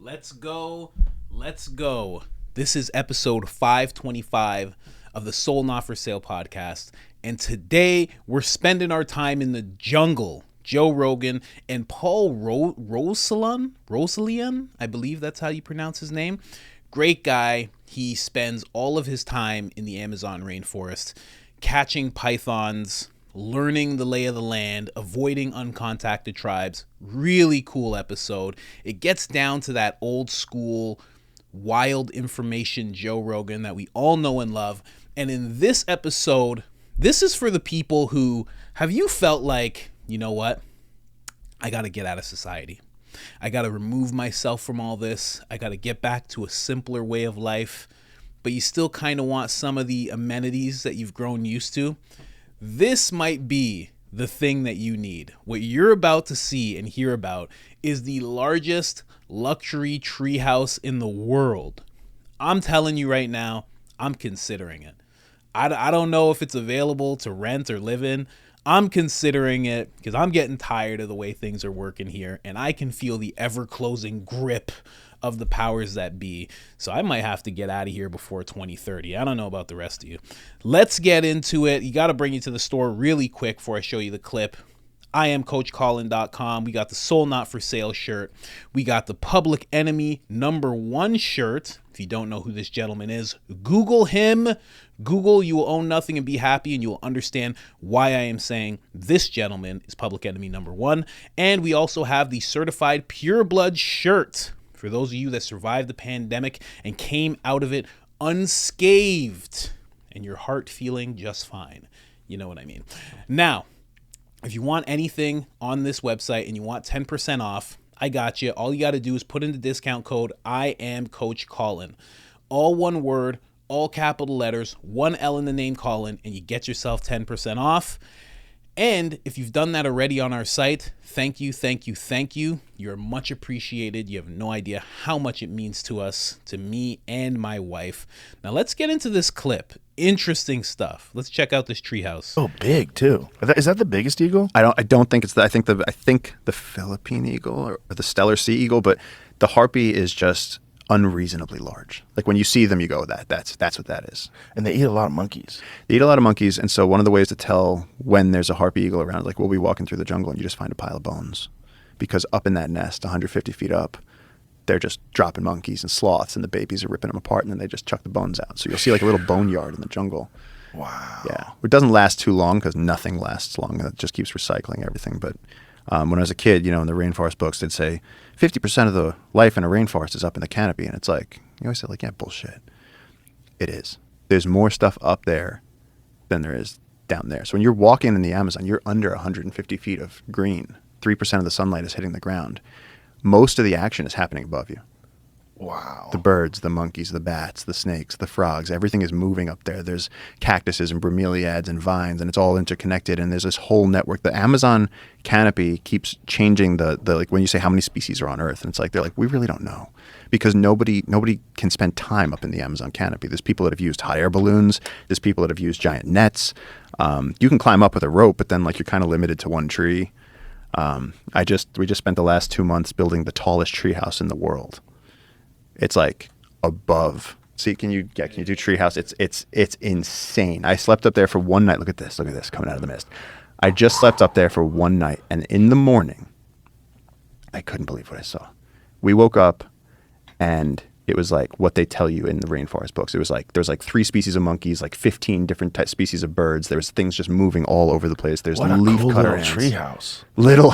Let's go. Let's go. This is episode 525 of the Soul Not For Sale podcast. And today we're spending our time in the jungle. Joe Rogan and Paul Rosalian, I believe that's how you pronounce his name. Great guy. He spends all of his time in the Amazon rainforest, catching pythons, learning the lay of the land, avoiding uncontacted tribes. Really cool episode. It gets down to that old school, wild information Joe Rogan that we all know and love. And in this episode, this is for the people who, have you felt like, you know what? I got to get out of society. I got to remove myself from all this. I got to get back to a simpler way of life. But you still kind of want some of the amenities that you've grown used to. This might be the thing that you need. What you're about to see and hear about is the largest luxury treehouse in the world. I'm telling you right now, I'm considering it. I don't know if it's available to rent or live in. I'm considering it because I'm getting tired of the way things are working here, and I can feel the ever-closing grip of the powers that be. So I might have to get out of here before 2030. I don't know about the rest of you. Let's get into it. You got to bring you to the store really quick before I show you the clip. I am CoachColin.com. We got the Soul Not For Sale shirt. We got the Public Enemy #1 shirt. If you don't know who this gentleman is, Google him. Google You Will Own Nothing and Be Happy, and you will understand why I am saying this gentleman is Public Enemy #1. And we also have the Certified Pure Blood shirt for those of you that survived the pandemic and came out of it unscathed and your heart feeling just fine. You know what I mean. Now, if you want anything on this website and you want 10% off, I got you. All you got to do is put in the discount code I am Coach Colin. All one word, all capital letters, one L in the name Colin, and you get yourself 10% off. And if you've done that already on our site, thank you, thank you, thank you. You're much appreciated. You have no idea how much it means to us, to me and my wife. Now let's get into this clip. Interesting stuff. Let's check out this treehouse. Oh, big too. Is that the biggest eagle? I don't think it's the. I think the Philippine eagle or the Stellar Sea eagle, but the harpy is just unreasonably large. Like when you see them, you go, that's what that is. And they eat a lot of monkeys. They eat a lot of monkeys, and so one of the ways to tell when there's a harpy eagle around, like we'll be walking through the jungle and you just find a pile of bones, because up in that nest, 150 feet up, they're just dropping monkeys and sloths, and the babies are ripping them apart, and then they just chuck the bones out. So you'll see like a little boneyard in the jungle. Wow. Yeah. It doesn't last too long because nothing lasts long. It just keeps recycling everything. But when I was a kid, in the rainforest books, they'd say 50% of the life in a rainforest is up in the canopy. And it's like, you always say like, yeah, bullshit. It is. There's more stuff up there than there is down there. So when you're walking in the Amazon, you're under 150 feet of green. 3% of the sunlight is hitting the ground. Most of the action is happening above you. Wow. The birds, the monkeys, the bats, the snakes, the frogs, everything is moving up there. There's cactuses and bromeliads and vines, and it's all interconnected, and there's this whole network. The Amazon canopy keeps changing the like when you say how many species are on Earth, and it's like they're like, we really don't know, because nobody can spend time up in the Amazon canopy. There's people that have used hot air balloons. There's people that have used giant nets. You can climb up with a rope, but then like you're kind of limited to one tree. We just spent the last 2 months building the tallest treehouse in the world. It's like above. See, can you do treehouse? It's insane. I slept up there for one night. Look at this coming out of the mist. I just slept up there for one night, and in the morning, I couldn't believe what I saw. We woke up, and it was like what they tell you in the rainforest books. It was like there was like 3 species of monkeys, like 15 different species of birds. There was things just moving all over the place. There's What a leaf cool cutter little ants. treehouse. Little.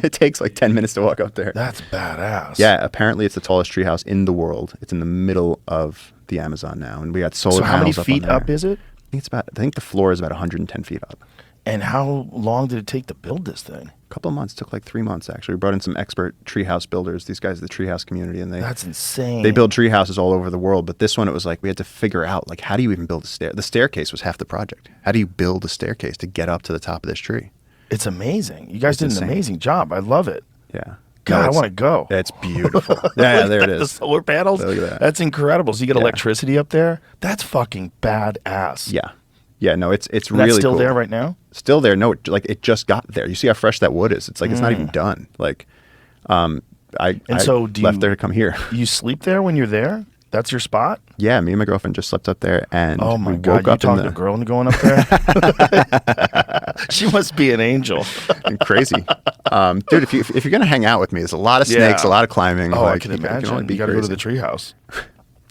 It takes like 10 minutes to walk up there. That's badass. Yeah, apparently it's the tallest treehouse in the world. It's in the middle of the Amazon now, and we got solar So how many panels feet up on up there. is it? I think the floor is about 110 feet up. And how long did it take to build this thing? A couple of months. Took like 3 months actually. We brought in some expert treehouse builders. These guys are the treehouse community, and That's insane. they build tree houses all over the world. But this one, it was like we had to figure out like how do you even build a stair? The staircase was half the project. How do you build a staircase to get up to the top of this tree? It's amazing. You guys did insane. an amazing job. I love it. Yeah. God, I it's- want to go. It's beautiful. Yeah, there it The is. solar panels. Look at that. That's incredible. So you get Yeah. electricity up there. That's fucking badass. Yeah. Yeah, no, it's And really that's still cool. there right now. Still there. No, it just got there. You see how fresh that wood is. It's like it's not even done. Like, And so do left you- there to come here. You sleep there when you're there? That's your spot? Yeah, me and my girlfriend just slept up there, and Oh my we God, woke you up in talked to a girl into going up there? She must be an angel. crazy, dude. If you're gonna hang out with me, there's a lot of snakes, Yeah. a lot of climbing. Oh, I like, can you imagine. only be You got to go to crazy. the treehouse.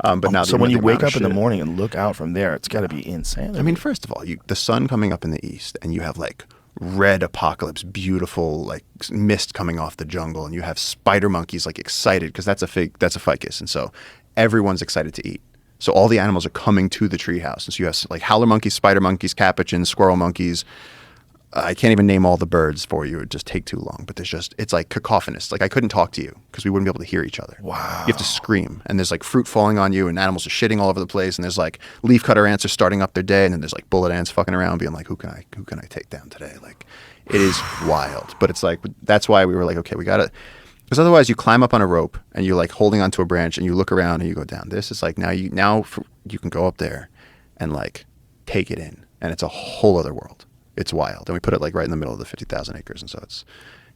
But now, So when you the wake amount up of in the shit- morning and look out from there, it's got to be insane. I mean, first of all, the sun coming up in the east, and you have like red apocalypse, beautiful like mist coming off the jungle, and you have spider monkeys like excited because that's a ficus, and so everyone's excited to eat. So all the animals are coming to the treehouse, and so you have like howler monkeys, spider monkeys, capuchins, squirrel monkeys. I can't even name all the birds for you; it would just take too long. But it's like cacophonous. Like I couldn't talk to you because we wouldn't be able to hear each other. Wow! You have to scream, and there's like fruit falling on you, and animals are shitting all over the place, and there's like leafcutter ants are starting up their day, and then there's like bullet ants fucking around, being like, who can I take down today? Like, it is wild. But it's like that's why we were like, okay, we gotta. Because otherwise, you climb up on a rope and you're like holding onto a branch and you look around and you go down. This is like you can go up there and like take it in, and it's a whole other world. It's wild, and we put it like right in the middle of the 50,000 acres, and so it's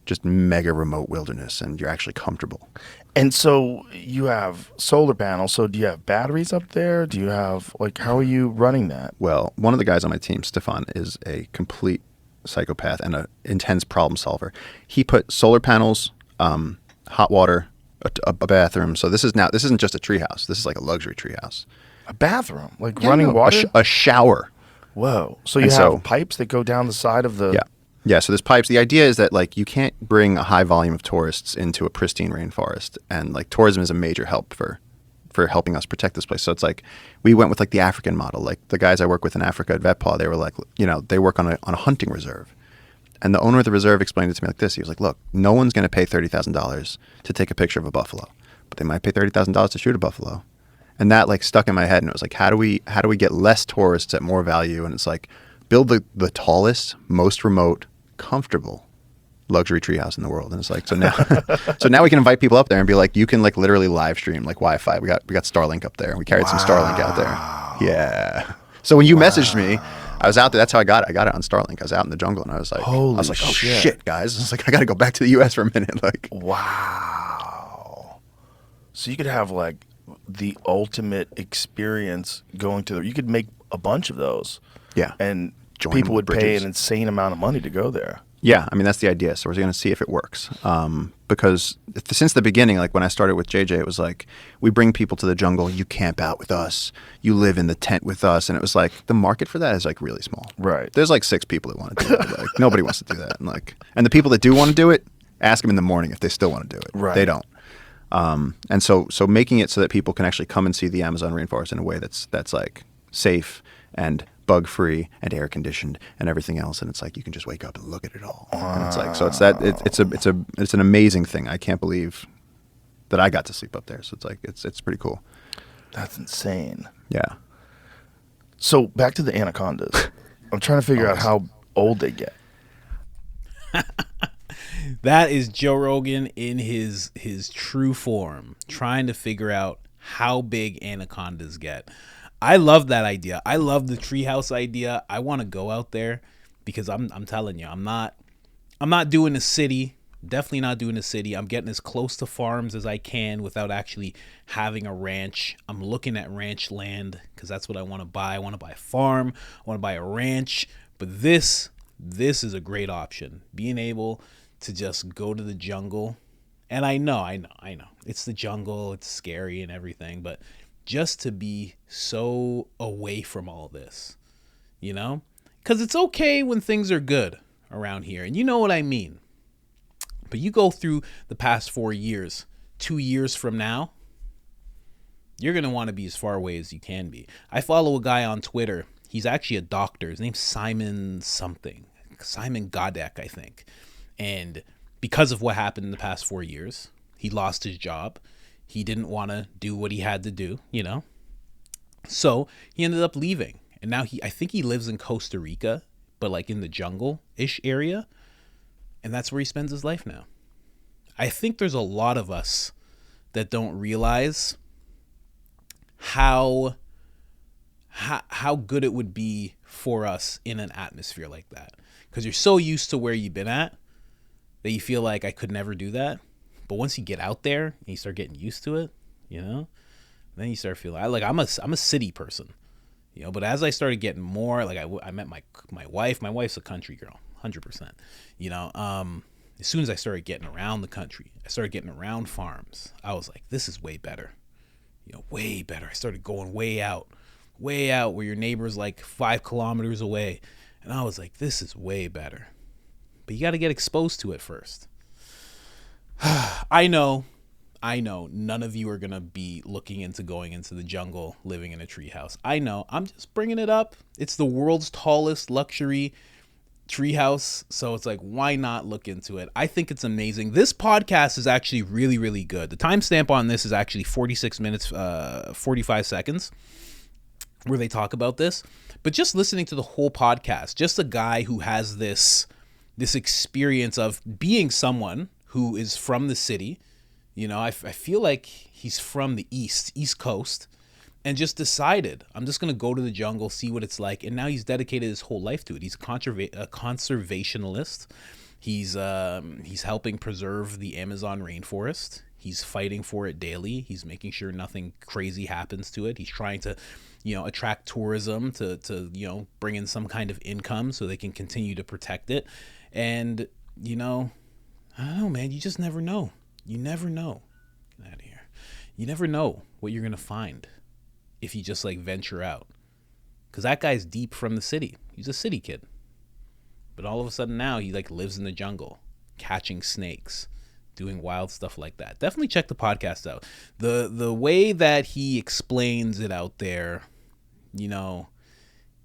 just mega remote wilderness, and you're actually comfortable. And so you have solar panels. So do you have batteries up there? Do you have like how are you running that? Well, one of the guys on my team, Stefan, is a complete psychopath and an intense problem solver. He put solar panels, hot water, a bathroom. So this isn't just a treehouse. This is like a luxury treehouse. A bathroom, like running water. A shower. Whoa! So you And have so- pipes that go down the side of the. Yeah. So there's pipes. The idea is that like you can't bring a high volume of tourists into a pristine rainforest, and like tourism is a major help for helping us protect this place. So it's like we went with like the African model. Like the guys I work with in Africa at VetPaw, they were like, they work on a hunting reserve. And the owner of the reserve explained it to me like this. He was like, look, no one's going to pay $30,000 to take a picture of a buffalo, but they might pay $30,000 to shoot a buffalo. And that like stuck in my head, and it was like, how do we get less tourists at more value? And it's like build the tallest, most remote, comfortable luxury treehouse in the world. And it's like, so now we can invite people up there and be like, you can like literally live stream like Wi-Fi. We got Starlink up there, and we carried some Starlink out there. Yeah. So when you messaged me, I was out there. That's how I got it. I got it on Starlink. I was out in the jungle, and I was like, Holy oh shit, guys. I was like, I got to go back to the U.S. for a minute. Like, Wow. So you could have like the ultimate experience going to you could make a bunch of those. yeah. And Join people would pay bridges. an insane amount of money to go there. Yeah, I mean, that's the idea. So we're going to see if it works. Because since the beginning, like when I started with JJ, it was like, we bring people to the jungle. You camp out with us. You live in the tent with us. And it was like, the market for that is like really small. Right. There's like 6 people that want to do it. Like, nobody wants to do that. And the people that do want to do it, ask them in the morning if they still want to do it. Right. They don't. And so making it so that people can actually come and see the Amazon rainforest in a way that's like safe and bug free and air conditioned and everything else, and it's like you can just wake up and look at it all. And it's like, so it's an amazing thing. I can't believe that I got to sleep up there. So it's like it's pretty cool. That's insane. Yeah. So back to the anacondas. I'm trying to figure out how old they get. That is Joe Rogan in his true form, trying to figure out how big anacondas get. I love that idea. I love the treehouse idea. I want to go out there because I'm telling you, I'm not doing a city. Definitely not doing a city. I'm getting as close to farms as I can without actually having a ranch. I'm looking at ranch land because that's what I want to buy. I want to buy a farm. I want to buy a ranch. But this is a great option. Being able to just go to the jungle. And I know. It's the jungle. It's scary and everything. But just to be so away from all this, because it's okay when things are good around here. And you know what I mean. But you go through the past 4 years, 2 years from now, you're going to want to be as far away as you can be. I follow a guy on Twitter. He's actually a doctor. His name's Simon Godek, I think. And because of what happened in the past 4 years, he lost his job. He didn't want to do what he had to do, So he ended up leaving. And now I think he lives in Costa Rica, but like in the jungle-ish area. And that's where he spends his life now. I think there's a lot of us that don't realize how good it would be for us in an atmosphere like that. Because you're so used to where you've been at that you feel like I could never do that. But once you get out there and you start getting used to it, then you start feeling I'm a city person, but as I started getting more, like I met my wife. My wife's a country girl, 100%. As soon as I started getting around the country, I started getting around farms. I was like, this is way better, way better. I started going way out where your neighbor's like 5 kilometers away. And I was like, this is way better. But you got to get exposed to it first. I know none of you are going to be looking into going into the jungle, living in a treehouse. I know. I'm just bringing it up. It's the world's tallest luxury treehouse. So it's like, why not look into it? I think it's amazing. This podcast is actually really, really good. The timestamp on this is actually 46 minutes, 45 seconds where they talk about this. But just listening to the whole podcast, just a guy who has this experience of being someone who is from the city. I feel like he's from the East Coast, and just decided, I'm just going to go to the jungle, see what it's like. And now he's dedicated his whole life to it. He's a conservationalist. He's helping preserve the Amazon rainforest. He's fighting for it daily. He's making sure nothing crazy happens to it. He's trying to, attract tourism to bring in some kind of income so they can continue to protect it. And, I don't know, man, you just never know. You never know. Get out of here. You never know what you're going to find if you just venture out. Because that guy's deep from the city. He's a city kid. But all of a sudden now he lives in the jungle, catching snakes, doing wild stuff like that. Definitely check the podcast out. The way that he explains it out there,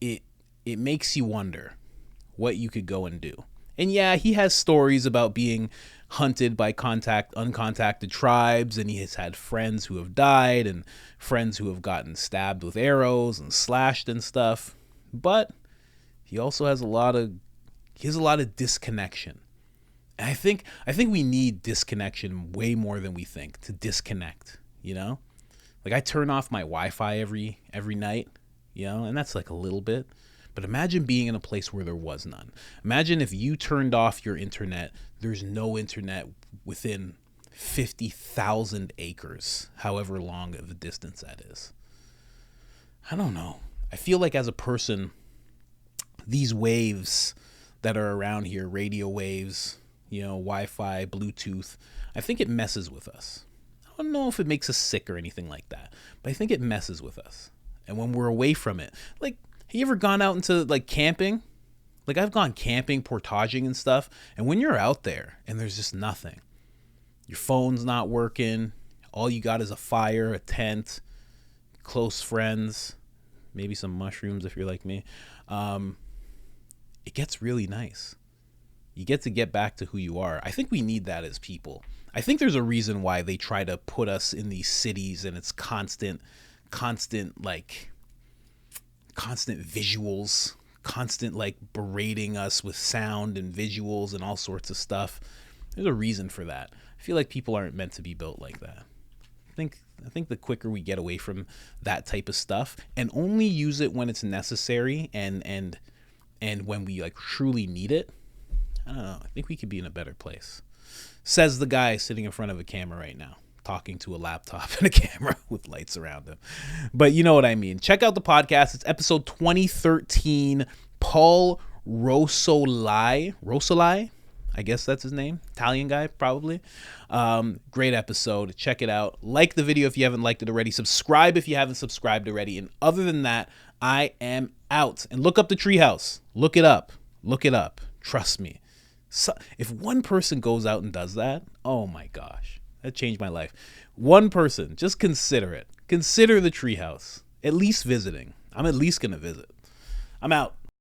it makes you wonder what you could go and do. And yeah, he has stories about being hunted by uncontacted tribes, and he has had friends who have died and friends who have gotten stabbed with arrows and slashed and stuff. But he also has a lot of disconnection. And I think we need disconnection way more than we think to disconnect, I turn off my Wi-Fi every night, and that's a little bit. But imagine being in a place where there was none. Imagine if you turned off your internet, there's no internet within 50,000 acres, however long of a distance that is. I don't know. I feel like as a person, these waves that are around here, radio waves, Wi-Fi, Bluetooth, I think it messes with us. I don't know if it makes us sick or anything like that, but I think it messes with us. And when we're away from it, have you ever gone out into camping? I've gone camping, portaging and stuff. And when you're out there and there's just nothing, your phone's not working. All you got is a fire, a tent, close friends, maybe some mushrooms if you're like me. It gets really nice. You get to get back to who you are. I think we need that as people. I think there's a reason why they try to put us in these cities and it's constant visuals, constant berating us with sound and visuals and all sorts of stuff. There's a reason for that. I feel like people aren't meant to be built like that. I think the quicker we get away from that type of stuff and only use it when it's necessary and when we truly need it, I don't know. I think we could be in a better place. Says the guy sitting in front of a camera right now, talking to a laptop and a camera with lights around him. But you know what I mean. Check out the podcast. It's episode 2013. Paul Rosolai. I guess that's his name. Italian guy, probably. Great episode. Check it out. Like the video if you haven't liked it already. Subscribe if you haven't subscribed already. And other than that, I am out. And look up the Treehouse. Look it up. Trust me. So, if one person goes out and does that, oh my gosh. That changed my life. One person, just consider it. Consider the Treehouse. At least visiting. I'm at least going to visit. I'm out.